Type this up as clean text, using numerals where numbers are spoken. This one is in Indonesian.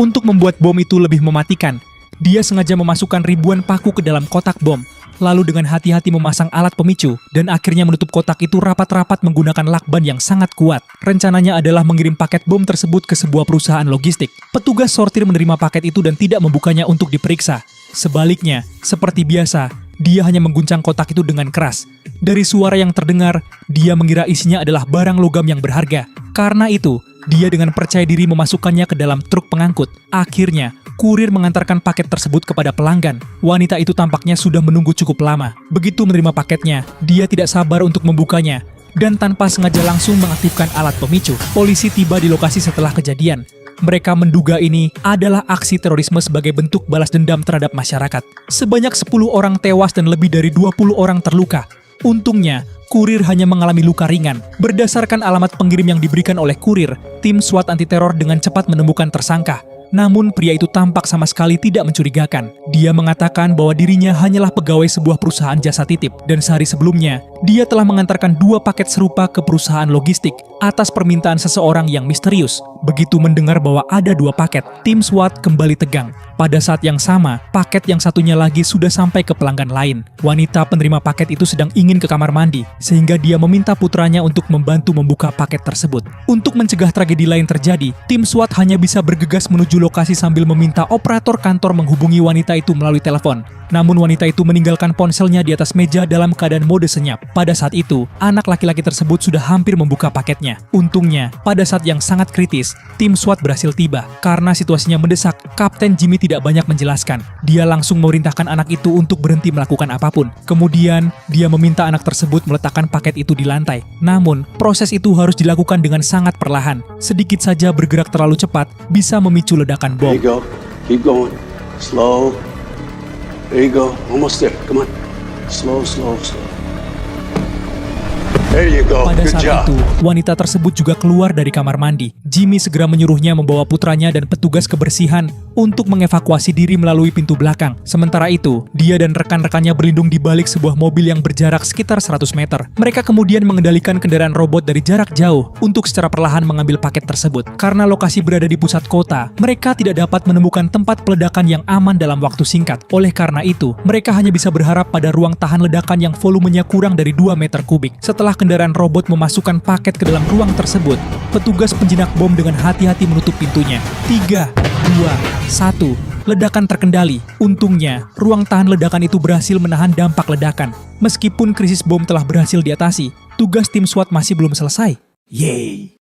Untuk membuat bom itu lebih mematikan, dia sengaja memasukkan ribuan paku ke dalam kotak bom, lalu dengan hati-hati memasang alat pemicu, dan akhirnya menutup kotak itu rapat-rapat menggunakan lakban yang sangat kuat. Rencananya adalah mengirim paket bom tersebut ke sebuah perusahaan logistik. Petugas sortir menerima paket itu dan tidak membukanya untuk diperiksa. Sebaliknya, seperti biasa, dia hanya mengguncang kotak itu dengan keras. Dari suara yang terdengar, dia mengira isinya adalah barang logam yang berharga. Karena itu, dia dengan percaya diri memasukkannya ke dalam truk pengangkut. Akhirnya, kurir mengantarkan paket tersebut kepada pelanggan. Wanita itu tampaknya sudah menunggu cukup lama. Begitu menerima paketnya, dia tidak sabar untuk membukanya. Dan tanpa sengaja langsung mengaktifkan alat pemicu. Polisi tiba di lokasi setelah kejadian. Mereka menduga ini adalah aksi terorisme sebagai bentuk balas dendam terhadap masyarakat. Sebanyak 10 orang tewas dan lebih dari 20 orang terluka. Untungnya, kurir hanya mengalami luka ringan. Berdasarkan alamat pengirim yang diberikan oleh kurir, tim SWAT anti-teror dengan cepat menemukan tersangka. Namun pria itu tampak sama sekali tidak mencurigakan. Dia mengatakan bahwa dirinya hanyalah pegawai sebuah perusahaan jasa titip. Dan sehari sebelumnya, dia telah mengantarkan 2 paket serupa ke perusahaan logistik atas permintaan seseorang yang misterius. Begitu mendengar bahwa ada 2 paket, tim SWAT kembali tegang. Pada saat yang sama, paket yang satunya lagi sudah sampai ke pelanggan lain. Wanita penerima paket itu sedang ingin ke kamar mandi, sehingga dia meminta putranya untuk membantu membuka paket tersebut. Untuk mencegah tragedi lain terjadi, tim SWAT hanya bisa bergegas menuju lokasi sambil meminta operator kantor menghubungi wanita itu melalui telepon. Namun wanita itu meninggalkan ponselnya di atas meja dalam keadaan mode senyap. Pada saat itu, anak laki-laki tersebut sudah hampir membuka paketnya. Untungnya, pada saat yang sangat kritis, tim SWAT berhasil tiba. Karena situasinya mendesak, Kapten Jimmy tidak banyak menjelaskan. Dia langsung memerintahkan anak itu untuk berhenti melakukan apapun. Kemudian, dia meminta anak tersebut meletakkan paket itu di lantai. Namun, proses itu harus dilakukan dengan sangat perlahan. Sedikit saja bergerak terlalu cepat, bisa memicu ledakan bom. There you go. Keep going. Slow. There you go. Almost there. Come on. Slow, slow, slow. There you go. Pada Good saat job. itu, wanita tersebut juga keluar dari kamar mandi. Jimmy segera menyuruhnya membawa putranya dan petugas kebersihan untuk mengevakuasi diri melalui pintu belakang. Sementara itu, dia dan rekan-rekannya berlindung di balik sebuah mobil yang berjarak sekitar 100 meter. Mereka kemudian mengendalikan kendaraan robot dari jarak jauh untuk secara perlahan mengambil paket tersebut. Karena lokasi berada di pusat kota, mereka tidak dapat menemukan tempat peledakan yang aman dalam waktu singkat. Oleh karena itu, mereka hanya bisa berharap pada ruang tahan ledakan yang volumenya kurang dari 2 meter kubik. Setelah kendaraan robot memasukkan paket ke dalam ruang tersebut, petugas penjinak bom dengan hati-hati menutup pintunya. 3, 2, 1. Ledakan terkendali. Untungnya, ruang tahan ledakan itu berhasil menahan dampak ledakan. Meskipun krisis bom telah berhasil diatasi, tugas tim SWAT masih belum selesai. Yeay!